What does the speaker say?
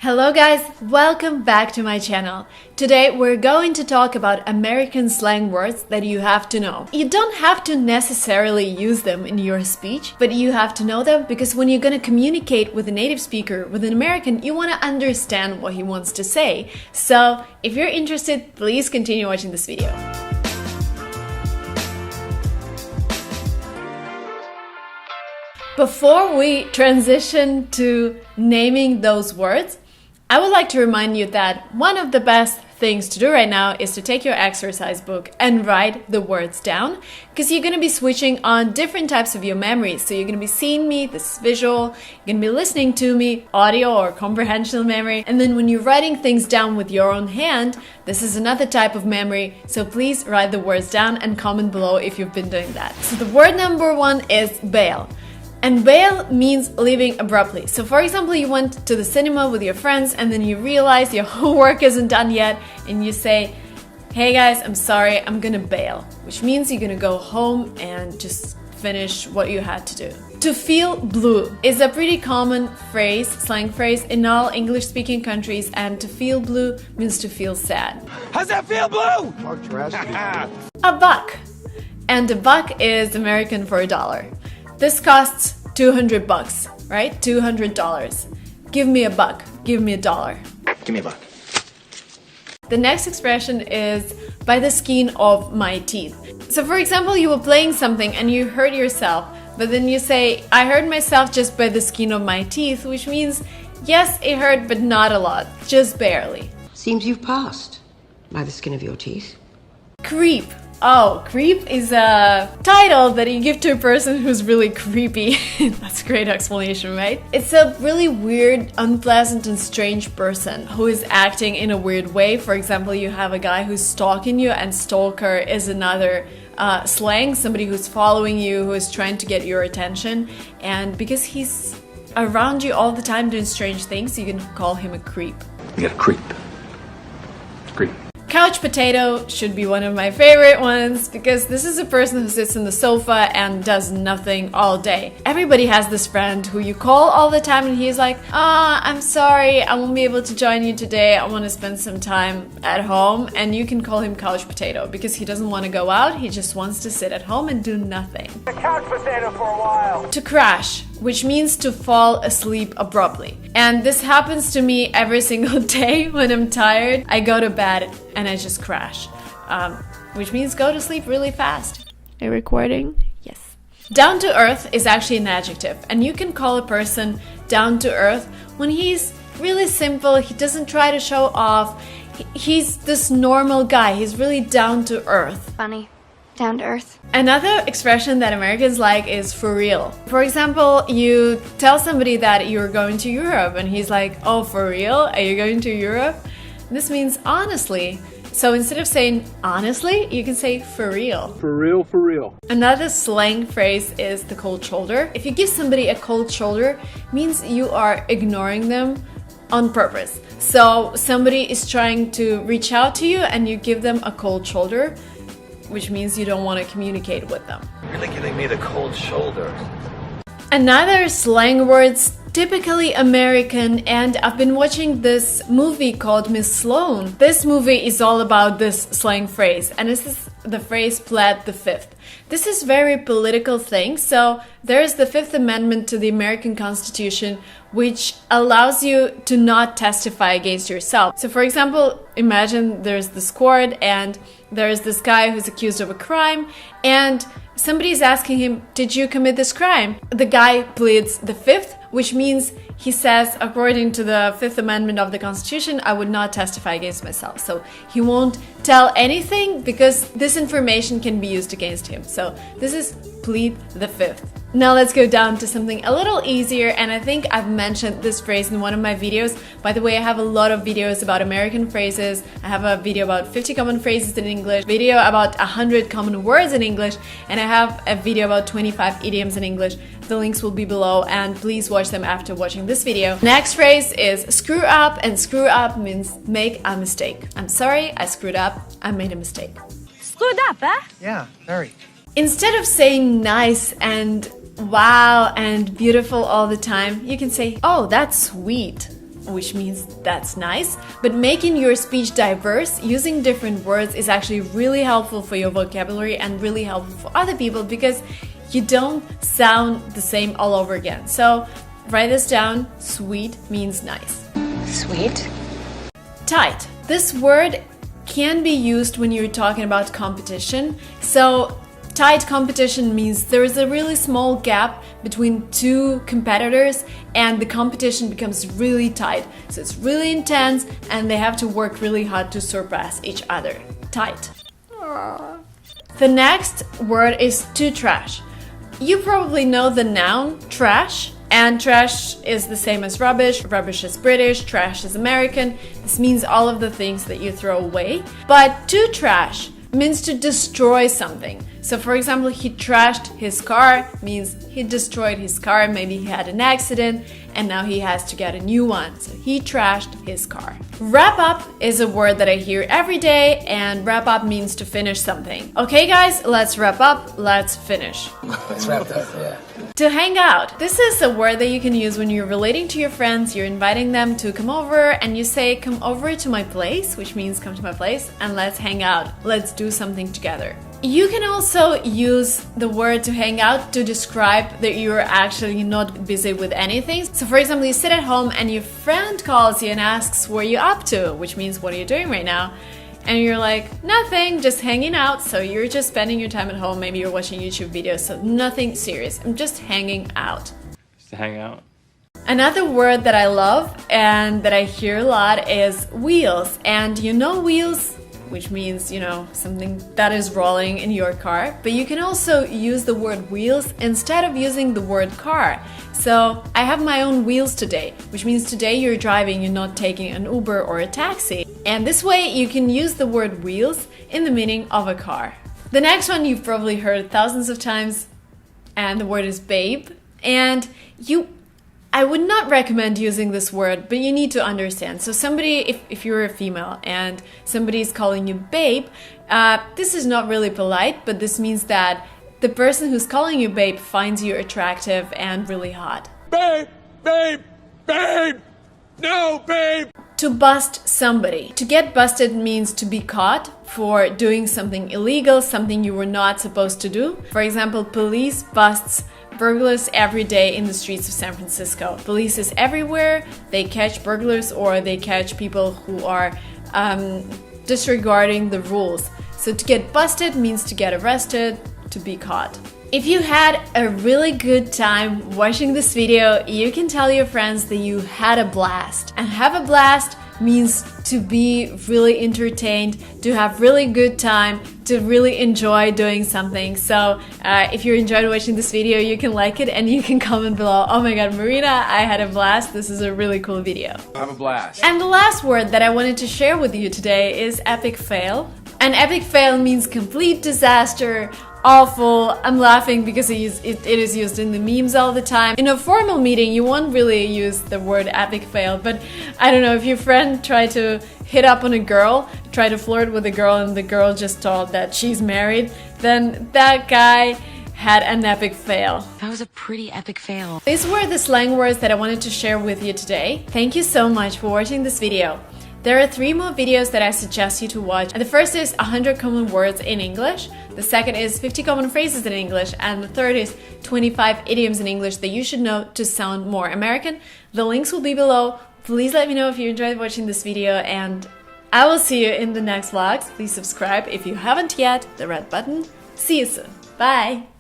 Hello guys, welcome back to my channel. Today we're going to talk about American slang words that you have to know. You don't have to necessarily use them in your speech, but you have to know them because when you're going to communicate with a native speaker, with an American, you want to understand what he wants to say. So if you're interested, please continue watching this video. Before we transition to naming those words, I would like to remind you that one of the best things to do right now is to take your exercise book and write the words down, because you're going to be switching on different types of your memory. So you're going to be seeing me, this is visual, you're going to be listening to me, audio or comprehensional memory, and then when you're writing things down with your own hand, this is another type of memory. So please write the words down and comment below if you've been doing that. So the word number one is bail. And bail means leaving abruptly. So for example, you went to the cinema with your friends and then you realize your homework isn't done yet and you say, hey guys, I'm sorry, I'm gonna bail. Which means you're gonna go home and just finish what you had to do. To feel blue is a pretty common phrase, slang phrase in all English-speaking countries, and to feel blue means to feel sad. How's that feel, blue? A buck. And a buck is American for $1. This costs $200, right? $200. Give me a buck. Give me $1. Give me a buck. The next expression is by the skin of my teeth. So for example, you were playing something and you hurt yourself, but then you say, I hurt myself just by the skin of my teeth, which means, yes, it hurt, but not a lot, just barely. Seems you've passed by the skin of your teeth. Creep. Oh, creep is a title that you give to a person who's really creepy. That's a great explanation, right? It's a really weird, unpleasant and strange person who is acting in a weird way. For example, you have a guy who's stalking you, and stalker is another slang, somebody who's following you, who is trying to get your attention. And because he's around you all the time doing strange things, you can call him a creep. You got a creep. Creep. Couch potato should be one of my favorite ones because this is a person who sits on the sofa and does nothing all day. Everybody has this friend who you call all the time and he's like, I'm sorry, I won't be able to join you today. I want to spend some time at home. And you can call him couch potato because he doesn't want to go out. He just wants to sit at home and do nothing. A couch potato for a while. To crash, which means to fall asleep abruptly. And this happens to me every single day when I'm tired. I go to bed and I just crash, which means go to sleep really fast. Are you recording? Yes. Down to earth is actually an adjective, and you can call a person down to earth when he's really simple, he doesn't try to show off, he's this normal guy, he's really down to earth. Funny. Down to earth. Another expression that Americans like is for real. For example, you tell somebody that you're going to Europe and he's like, oh, for real? Are you going to Europe? This means honestly. So instead of saying honestly, you can say for real. For real, for real. Another slang phrase is the cold shoulder. If you give somebody a cold shoulder, it means you are ignoring them on purpose. So somebody is trying to reach out to you and you give them a cold shoulder, which means you don't want to communicate with them. Really giving me the cold shoulder. Another slang words, typically American, and I've been watching this movie called Miss Sloane. This movie is all about this slang phrase, and this is the phrase plead the fifth. This is very political thing. So there's the Fifth Amendment to the American Constitution, which allows you to not testify against yourself. So for example, imagine there's this court and there's this guy who's accused of a crime and somebody is asking him, did you commit this crime? The guy pleads the fifth, which means he says, according to the Fifth Amendment of the Constitution, I would not testify against myself. So he won't tell anything because this information can be used against him. So this is plead the fifth. Now let's go down to something a little easier, and I think I've mentioned this phrase in one of my videos. By the way, I have a lot of videos about American phrases. I have a video about 50 common phrases in English, video about 100 common words in English, and I have a video about 25 idioms in English. The links will be below, and please watch them after watching this video. Next phrase is screw up, and screw up means make a mistake. I'm sorry, I screwed up, I made a mistake. Screwed up, eh? Yeah, very. Instead of saying nice and wow and beautiful all the time, you can say, oh, that's sweet. which means that's nice, but making your speech diverse using different words is actually really helpful for your vocabulary and really helpful for other people because you don't sound the same all over again. So write this down. Sweet means nice. Sweet. Tight. This word can be used when you're talking about competition. So tight competition means there is a really small gap between two competitors and the competition becomes really tight. So it's really intense and they have to work really hard to surpass each other. Tight. The next word is to trash. You probably know the noun trash, and trash is the same as rubbish. Rubbish is British, trash is American. This means all of the things that you throw away. But to trash means to destroy something. So for example, he trashed his car means he destroyed his car. Maybe he had an accident and now he has to get a new one. So he trashed his car. Wrap up is a word that I hear every day, and wrap up means to finish something. Okay guys, let's wrap up, let's finish. Let's wrap up, yeah. To hang out. This is a word that you can use when you're relating to your friends, you're inviting them to come over and you say, come over to my place, which means come to my place and let's hang out. Let's do something together. You can also use the word to hang out to describe that you're actually not busy with anything. So for example, you sit at home and your friend calls you and asks, what are you up to? Which means, what are you doing right now? And you're like, nothing, just hanging out. So you're just spending your time at home. Maybe you're watching YouTube videos, so nothing serious. I'm just hanging out. Just to hang out. Another word that I love and that I hear a lot is wheels. And you know wheels, which means, you know, something that is rolling in your car. But you can also use the word wheels instead of using the word car. So I have my own wheels today, which means today you're driving, you're not taking an Uber or a taxi. And this way you can use the word wheels in the meaning of a car. The next one you've probably heard thousands of times, and the word is babe. And I would not recommend using this word, but you need to understand. So somebody, if you're a female and somebody is calling you babe, this is not really polite, but this means that the person who's calling you babe finds you attractive and really hot. Babe! Babe! Babe! No, babe! To bust somebody. To get busted means to be caught for doing something illegal, something you were not supposed to do. For example, police busts burglars every day in the streets of San Francisco. Police is everywhere. They catch burglars or they catch people who are disregarding the rules. So to get busted means to get arrested, to be caught. If you had a really good time watching this video, you can tell your friends that you had a blast. And have a blast means to be really entertained, to have really good time, to really enjoy doing something. So if you enjoyed watching this video, you can like it and you can comment below, oh my god, Marina, I had a blast, this is a really cool video. Have a blast. And the last word that I wanted to share with you today is epic fail. An epic fail means complete disaster, awful. I'm laughing because it is used in the memes all the time. In a formal meeting, you won't really use the word epic fail, but I don't know, if your friend tried to hit up on a girl, try to flirt with a girl, and the girl just told that she's married, then that guy had an epic fail. That was a pretty epic fail. These were the slang words that I wanted to share with you today. Thank you so much for watching this video. There are 3 more videos that I suggest you to watch. And the first is 100 common words in English. The second is 50 common phrases in English. And the third is 25 idioms in English that you should know to sound more American. The links will be below. Please let me know if you enjoyed watching this video, and I will see you in the next vlogs. Please subscribe if you haven't yet, the red button. See you soon. Bye!